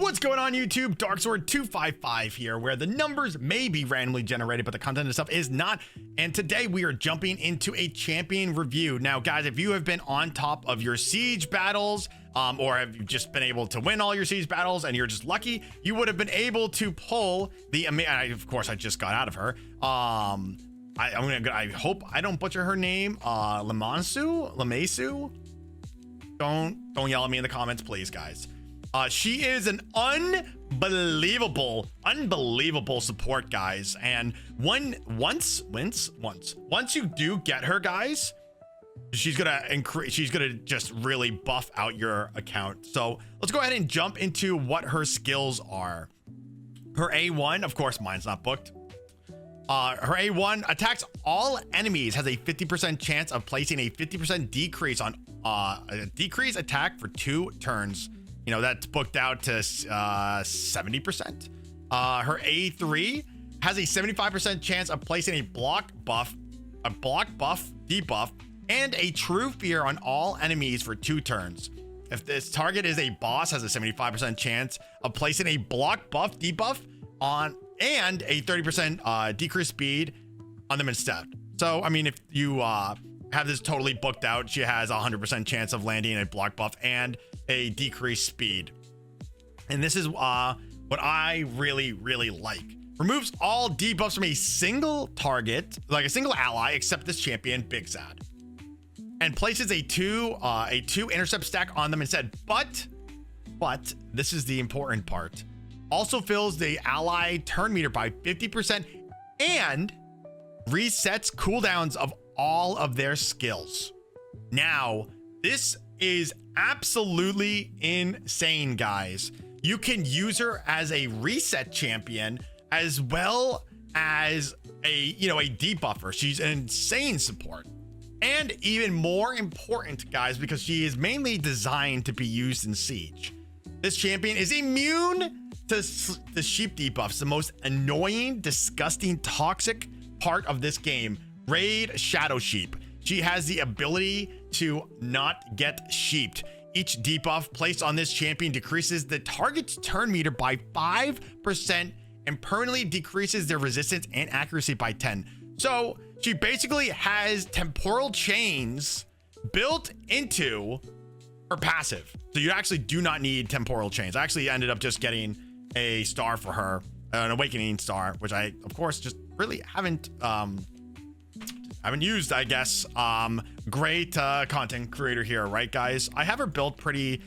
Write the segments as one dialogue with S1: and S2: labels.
S1: What's going on YouTube? Darksword 255 here, where the numbers may be randomly generated, but the content itself is not. And today we are jumping into a champion review. Now, guys, if you have been on top of your siege battles, or have you just been able to win all your siege battles and you're just lucky, you would have been able to pull the, of course, I just got out of her. I hope I don't butcher her name. Lamasu. Don't yell at me in the comments, please, guys. She is an unbelievable support, guys. And once you do get her, guys, she's gonna just really buff out your account. So let's go ahead and jump into what her skills are. Her A1, of course, mine's not booked. Her A1 attacks all enemies, has a 50% chance of placing a 50% decrease on a decrease attack for 2 turns. You know, that's booked out to 70%. Her A3 has a 75% chance of placing a block buff, debuff, and a true fear on all enemies for 2 turns. If this target is a boss, has a 75% chance of placing a block buff, debuff on and a 30% decreased speed on them instead. So, I mean, if you have this totally booked out, she has a 100% chance of landing a block buff and a decreased speed. And this is what I really like. Removes all debuffs from a single target, like a single ally, except this champion, Big Sad. And places a two intercept stack on them instead. But this is the important part. Also fills the ally turn meter by 50% and resets cooldowns of all of their skills. Now, this is absolutely insane, guys. You can use her as a reset champion as well as a debuffer. She's an insane support. And even more important, guys, because she is mainly designed to be used in Siege. This champion is immune to the sheep debuffs, the most annoying, disgusting, toxic part of this game. Raid Shadow Sheep. She has the ability to not get sheeped. Each debuff placed on this champion decreases the target's turn meter by 5% and permanently decreases their resistance and accuracy by 10. So she basically has temporal chains built into her passive. So you actually do not need temporal chains. I actually ended up just getting a star for her, an awakening star, which I, of course, just really haven't used, I guess. Great content creator here, right, guys? I have her built pretty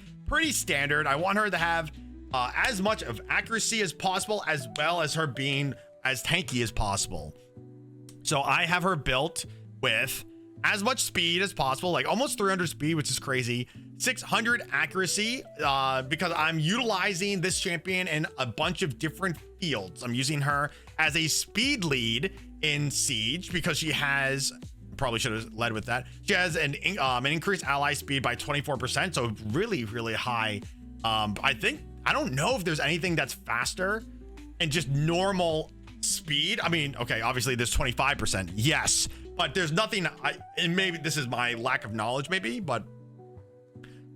S1: standard. I want her to have as much of accuracy as possible, as well as her being as tanky as possible. So I have her built with as much speed as possible, like almost 300 speed, which is crazy. 600 accuracy, because I'm utilizing this champion in a bunch of different fields. I'm using her as a speed lead in Siege because she has, probably should have led with that. She has an increased ally speed by 24%, so really high. I don't know if there's anything that's faster and just normal speed. I mean, okay, obviously there's 25%, yes, but there's nothing, and maybe this is my lack of knowledge maybe, but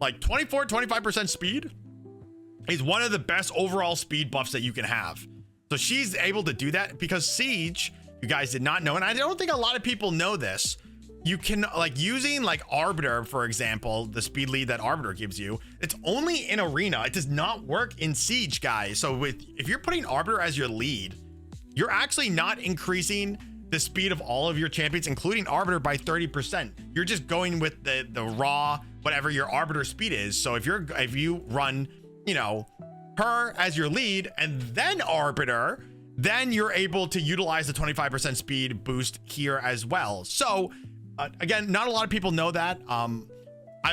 S1: like 25% speed is one of the best overall speed buffs that you can have. So she's able to do that because Siege, you guys did not know, and I don't think a lot of people know this, you can, like, using like Arbiter, for example, the speed lead that Arbiter gives you, it's only in Arena. It does not work in Siege, guys. So if you're putting Arbiter as your lead, you're actually not increasing the speed of all of your champions, including Arbiter, by 30%. You're just going with the raw, whatever your Arbiter speed is. So if you run, her as your lead and then Arbiter, then you're able to utilize the 25% speed boost here as well. So again, not a lot of people know that. I'm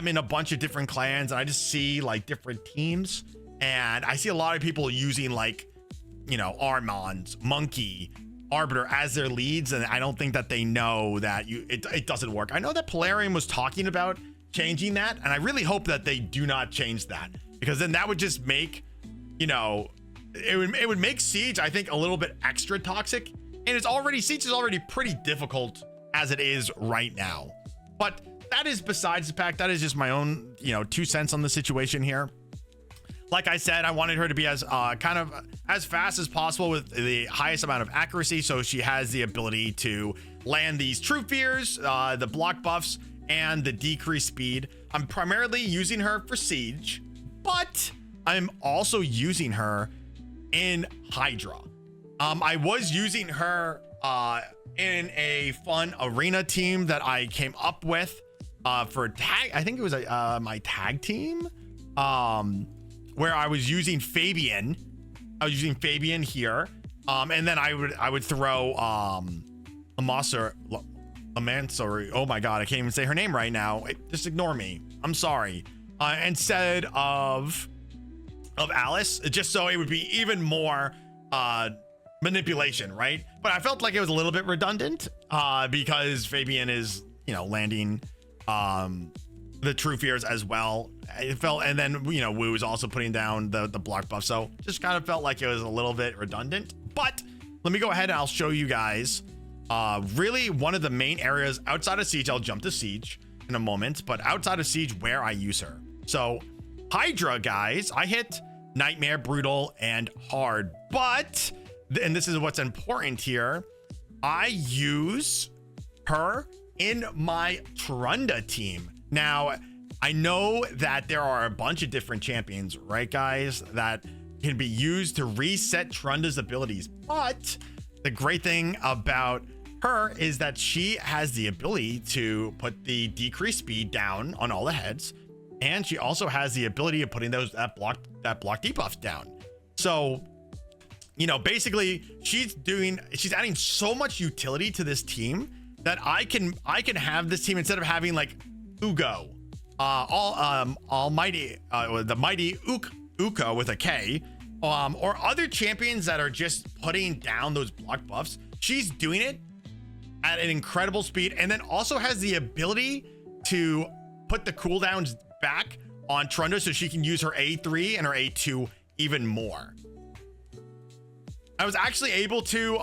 S1: in a bunch of different clans and I just see like different teams, and I see a lot of people using like, Armand, Monkey, Arbiter as their leads, and I don't think that they know that it doesn't work. I know that Polarium was talking about changing that, and I really hope that they do not change that, because then that would just make, it would make Siege, I think, a little bit extra toxic, and Siege is already pretty difficult as it is right now. But that is besides the fact. That is just my own 2 cents on the situation here. Like I said, I wanted her to be as kind of as fast as possible with the highest amount of accuracy, so she has the ability to land these true fears, the block buffs, and the decreased speed. I'm primarily using her for siege, but I'm also using her in Hydra. I was using her in a fun arena team that I came up with for tag. I think it was my tag team, where I was using Fabian. I was using Fabian here, and then I would throw Lamasu. Oh my god, I can't even say her name right now. Just ignore me. I'm sorry. Instead of Alice, just so it would be even more manipulation, right? But I felt like it was a little bit redundant because Fabian is, landing the true fears as well. It felt, and then Wu is also putting down the block buff, so just kind of felt like it was a little bit redundant. But let me go ahead and I'll show you guys really one of the main areas outside of siege. I'll jump to siege in a moment, but outside of siege where I use her. So Hydra, guys, I hit Nightmare, Brutal, and Hard, but and this is what's important here, I use her in my Trunda team. Now, I know that there are a bunch of different champions, right, guys, that can be used to reset Trunda's abilities, but the great thing about her is that she has the ability to put the decreased speed down on all the heads, and she also has the ability of putting that block debuffs down. So basically she's adding so much utility to this team that I can have this team, instead of having like Ugo, almighty, the mighty Uko with a K, or other champions that are just putting down those block buffs. She's doing it at an incredible speed, and then also has the ability to put the cooldowns back on Trunda, so she can use her A3 and her A2 even more. I was actually able to,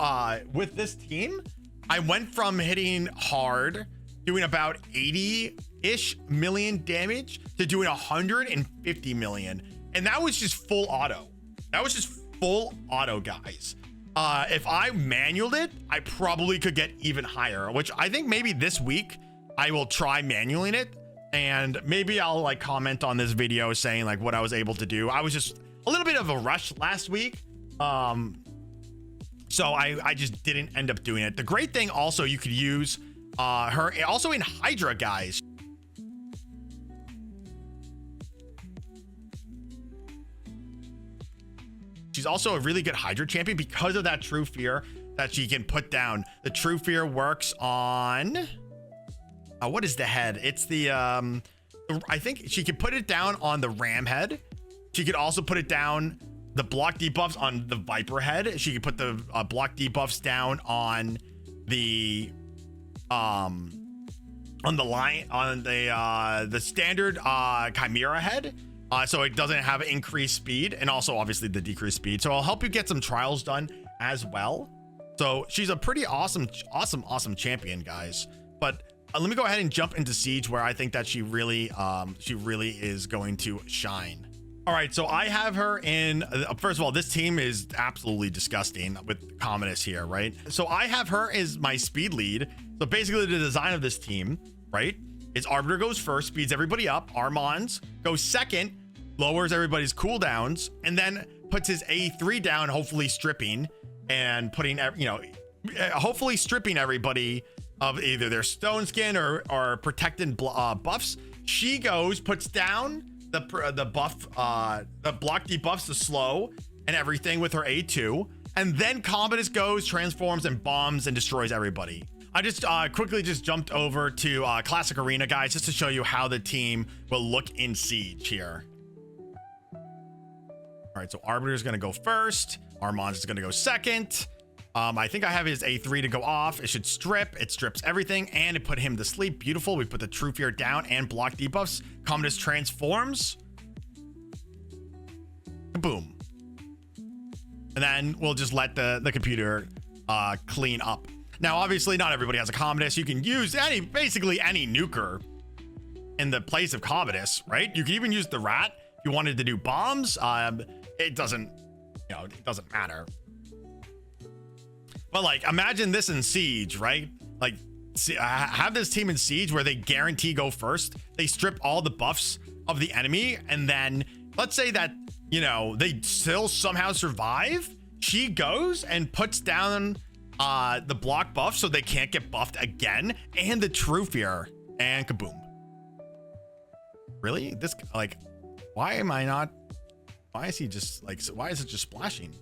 S1: with this team, I went from hitting hard, doing about 80-ish million damage, to doing 150 million. And that was just full auto. That was just full auto, guys. If I manualed it, I probably could get even higher, which I think maybe this week I will try manualing it. And maybe I'll like comment on this video saying like what I was able to do. I was just a little bit of a rush last week. So I just didn't end up doing it. The great thing also, you could use her also in Hydra, guys. She's also a really good Hydra champion because of that true fear that she can put down. The true fear works on what is the head? It's the I think she could put it down on the ram head. She could also put it down the block debuffs on the viper head. She could put the block debuffs down on the the standard chimera head, so it doesn't have increased speed, and also obviously the decreased speed. So I'll help you get some trials done as well. So she's a pretty awesome champion, guys. But let me go ahead and jump into siege, where I think that she really is going to shine. All right, so I have her in, first of all, this team is absolutely disgusting with Commodus here, right? So I have her as my speed lead. So basically the design of this team, right, is Arbiter goes first, speeds everybody up. Armands goes second, lowers everybody's cooldowns, and then puts his A3 down, hopefully stripping and putting, hopefully stripping everybody of either their stone skin or protected buffs. She goes, puts down the buff, the block debuffs, the slow and everything with her A2, and then Commodus goes, transforms and bombs and destroys everybody. I just quickly just jumped over to Classic Arena, guys, just to show you how the team will look in siege here. All right, so Arbiter is going to go first. Armand is going to go second. I think I have his A3 to go off. It should strip. It strips everything, and it put him to sleep. Beautiful. We put the True Fear down and block debuffs. Commodus transforms. Boom. And then we'll just let the computer clean up. Now, obviously, not everybody has a Commodus. You can use basically any nuker in the place of Commodus, right? You can even use the rat. If you wanted to do bombs, it doesn't, it doesn't matter. But like, imagine this in Siege, right? Like, have this team in Siege where they guarantee go first. They strip all the buffs of the enemy, and then let's say that, they still somehow survive. She goes and puts down the block buff so they can't get buffed again, and the True Fear, and kaboom. Really? This, like, why is he just like, why is it just splashing?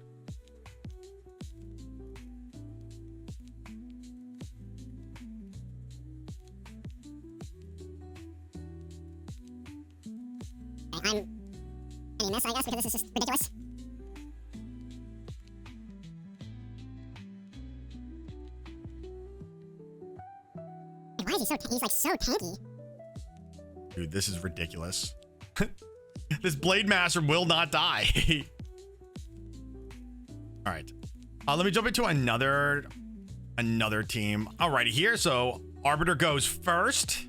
S2: I'm ending this, I guess, because this is just ridiculous. Why is he so he's like so tanky?
S1: Dude, this is ridiculous. This Blade Master will not die. All right. Let me jump into another team. Alrighty here. So Arbiter goes first.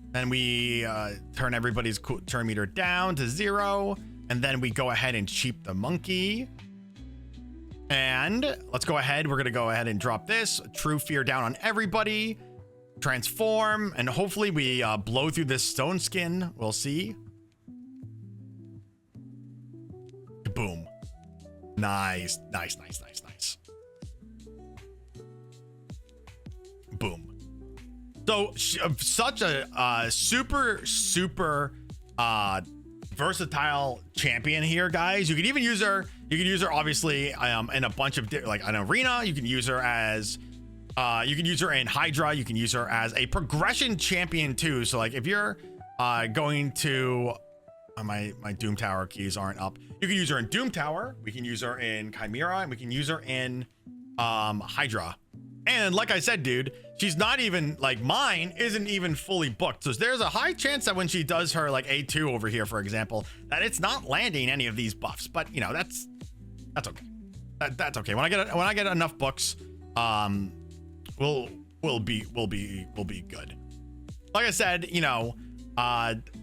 S1: Then we turn everybody's turn meter down to 0. And then we go ahead and cheap the monkey. And let's go ahead. We're going to go ahead and drop this. True Fear down on everybody. Transform. And hopefully we blow through this stone skin. We'll see. Boom. Nice. Nice, nice, nice, nice. Boom. So such a super versatile champion here, guys. You can even use her. You can use her obviously in a bunch of like an arena. You can use her as you can use her in Hydra. You can use her as a progression champion too. So like if you're going to my Doom Tower keys aren't up. You can use her in Doom Tower. We can use her in Chimera, and we can use her in Hydra. And like I said, dude, she's not even like mine isn't even fully booked. So there's a high chance that when she does her like A2 over here, for example, that it's not landing any of these buffs. But that's okay. That's okay. When I get enough books, we'll be good. Like I said,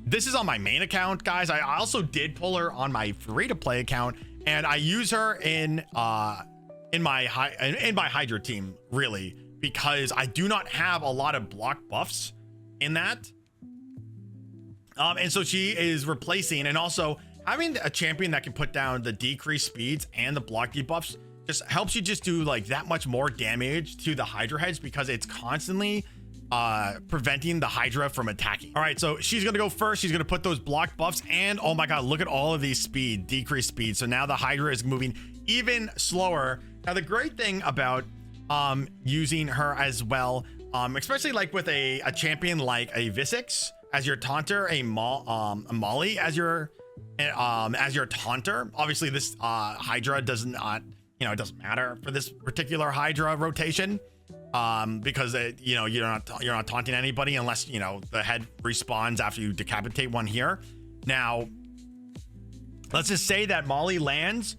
S1: this is on my main account, guys. I also did pull her on my free-to-play account, and I use her in my Hydra team, really, because I do not have a lot of block buffs in that. And so she is replacing, and also having a champion that can put down the decreased speeds and the block debuffs just helps you just do like that much more damage to the Hydra heads, because it's constantly preventing the Hydra from attacking. All right, so she's gonna go first. She's gonna put those block buffs, and oh my god, look at all of these decreased speed. So now the Hydra is moving even slower. Now the great thing about using her as well, especially like with a champion like a Visix as your taunter, a Molly as your taunter. Obviously this Hydra does not, it doesn't matter for this particular Hydra rotation, because you're not taunting anybody unless the head respawns after you decapitate one here. Now let's just say that Molly lands,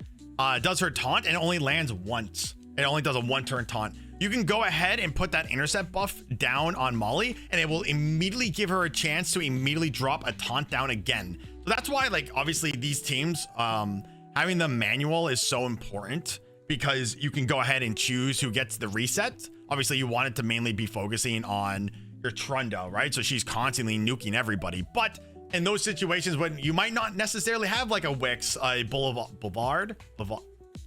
S1: does her taunt, and it only lands once. It only does a 1-turn taunt. You can go ahead and put that intercept buff down on Molly, and it will immediately give her a chance to immediately drop a taunt down again. So that's why, like, obviously these teams, having the manual is so important, because you can go ahead and choose who gets the reset. Obviously you want it to mainly be focusing on your Trundle, right? So she's constantly nuking everybody. But in those situations when you might not necessarily have like a Wix, a Boulevard,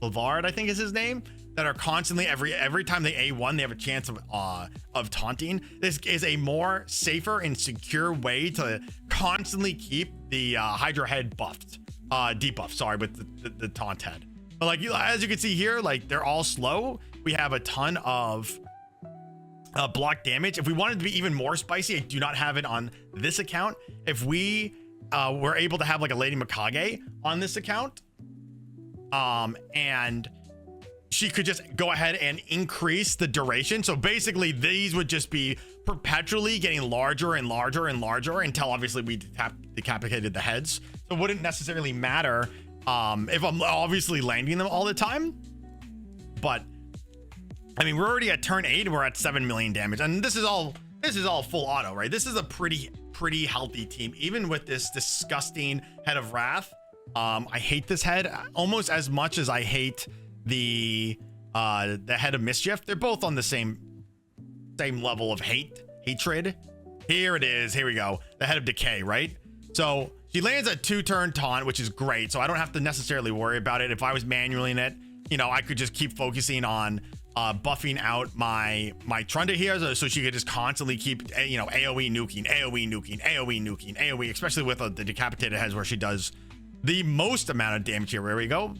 S1: I think is his name, that are constantly every time they A1, they have a chance of taunting. This is a more safer and secure way to constantly keep the Hydra head buffed, debuffed, sorry, with the taunt head. But like, as you can see here, like they're all slow. We have a ton of block damage. If we wanted to be even more spicy, I do not have it on this account. If we were able to have like a Lady Mikage on this account, and she could just go ahead and increase the duration. So basically these would just be perpetually getting larger and larger and larger until obviously we decapitated the heads. So it wouldn't necessarily matter if I'm obviously landing them all the time. But I mean, we're already at turn 8 and we're at 7 million damage, and this is all full auto, right? This is a pretty pretty healthy team, even with this disgusting Head of Wrath. I hate this head almost as much as I hate the Head of Mischief. They're both on the same level of hatred. Here it is. Here we go. The Head of Decay, right? So she lands a 2-turn taunt, which is great. So I don't have to necessarily worry about it. If I was manually in it, you know, I could just keep focusing on buffing out my Trunda here, so she could just constantly keep, you know, AoE nuking, especially with the decapitated heads where she does the most amount of damage here. There we go.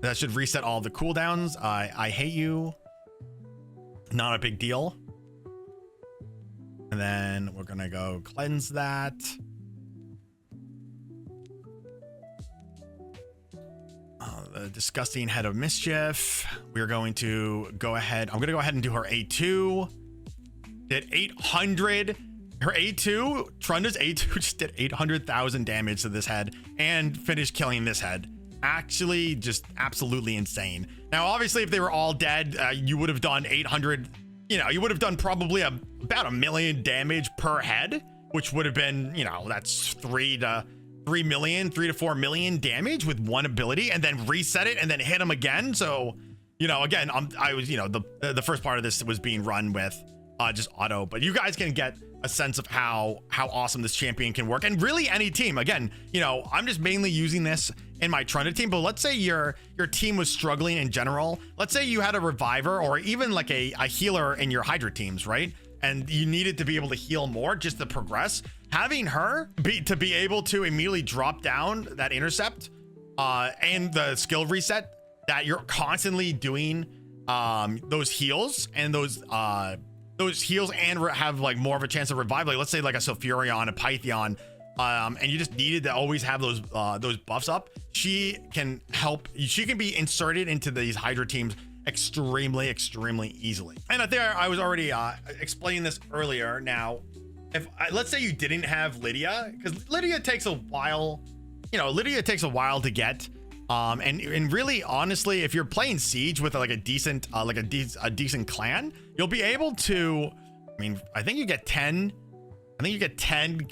S1: That should reset all the cooldowns. I hate you. Not a big deal. And then we're gonna go cleanse that. The disgusting Head of Mischief. We're going to go ahead. I'm gonna go ahead and do her A2. Did 800. Her A2, Trunda's A2 just did 800,000 damage to this head and finished killing this head. Actually, just absolutely insane. Now, obviously, if they were all dead, you would have done 800. You know, you would have done probably about 1 million damage per head, which would have been, you know, that's 3 to 4 million damage with one ability, and then reset it and then hit them again. So, you know, again, I was, you know, the first part of this was being run with just auto, but you guys can get a sense of how awesome this champion can work, and really any team. Again, you know, I'm just mainly using this in my Trunda team, but let's say your team was struggling in general. Let's say you had a reviver or even like a healer in your Hydra teams, right? And you needed to be able to heal more just to progress. Having her be able to immediately drop down that intercept and the skill reset, that you're constantly doing those heals and those heals and have like more of a chance of revive. Like let's say like a Sulfurion, a Pythion, and you just needed to always have those buffs up. She can help. She can be inserted into these Hydra teams extremely easily. And I think I was already explaining this earlier. Now, if let's say you didn't have Lydia, because Lydia takes a while, you know, Lydia takes a while to get. And really, honestly, if you're playing Siege with like a decent clan, you'll be able to. I mean, I think you get 10. I think you get 10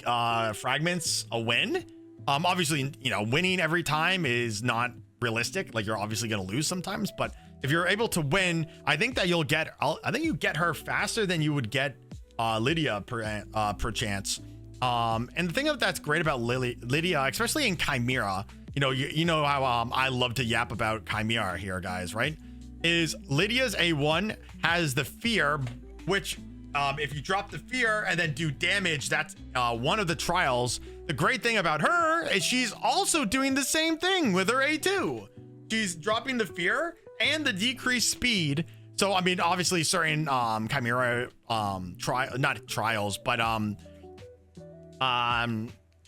S1: fragments a win. Obviously, you know, winning every time is not realistic. Like you're obviously going to lose sometimes, but if you're able to win, I think that you'll get. I think you get her faster than you would get Lydia per chance. And the thing that's great about Lydia, especially in Chimera. You know how I love to yap about Chimera here, guys, right? Is Lydia's A1 has the fear, which if you drop the fear and then do damage, that's one of the trials. The great thing about her is she's also doing the same thing with her A2. She's dropping the fear and the decreased speed. So, I mean, obviously certain Chimera not trials, but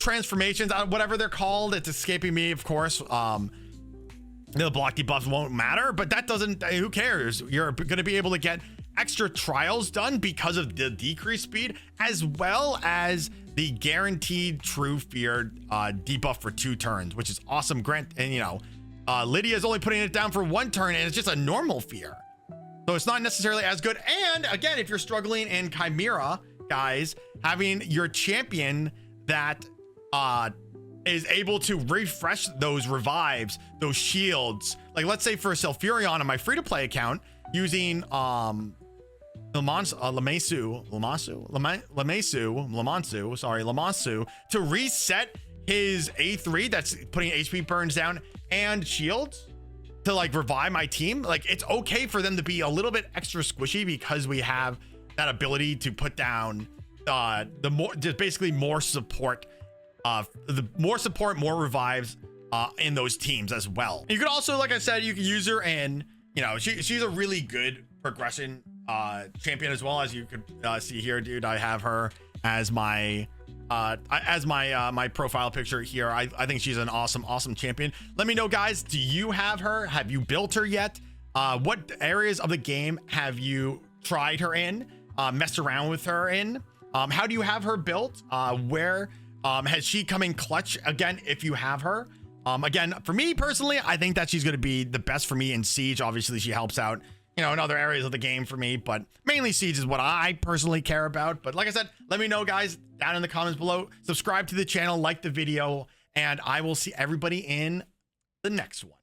S1: transformations, whatever they're called, it's escaping me, of course. The block debuffs won't matter, but that doesn't, who cares? You're going to be able to get extra trials done because of the decreased speed, as well as the guaranteed true fear debuff for 2 turns, which is awesome. And you know, Lydia is only putting it down for 1 turn, and it's just a normal fear, so it's not necessarily as good. And again, if you're struggling in Chimera, guys, having your champion that is able to refresh those revives, those shields. Like let's say for Sulfurion on my free-to-play account, using Lamasu, to reset his A3 that's putting HP burns down and shields to like revive my team. Like it's okay for them to be a little bit extra squishy because we have that ability to put down basically more support. More revives in those teams as well. You could also, like I said, you can use her in, you know, she's a really good progression champion as well. As you could see here, dude, I have her as my my profile picture here. I think she's an awesome champion. Let me know, guys, do you have her? Have you built her yet? What areas of the game have you tried her in, messed around with her in? How do you have her built? Where has she come in clutch? Again, if you have her, again, for me personally, I think that she's going to be the best for me in Siege. Obviously she helps out you know, in other areas of the game for me, but mainly Siege is what I personally care about. But like I said, let me know, guys, down in the comments below. Subscribe to the channel, like the video, and I will see everybody in the next one.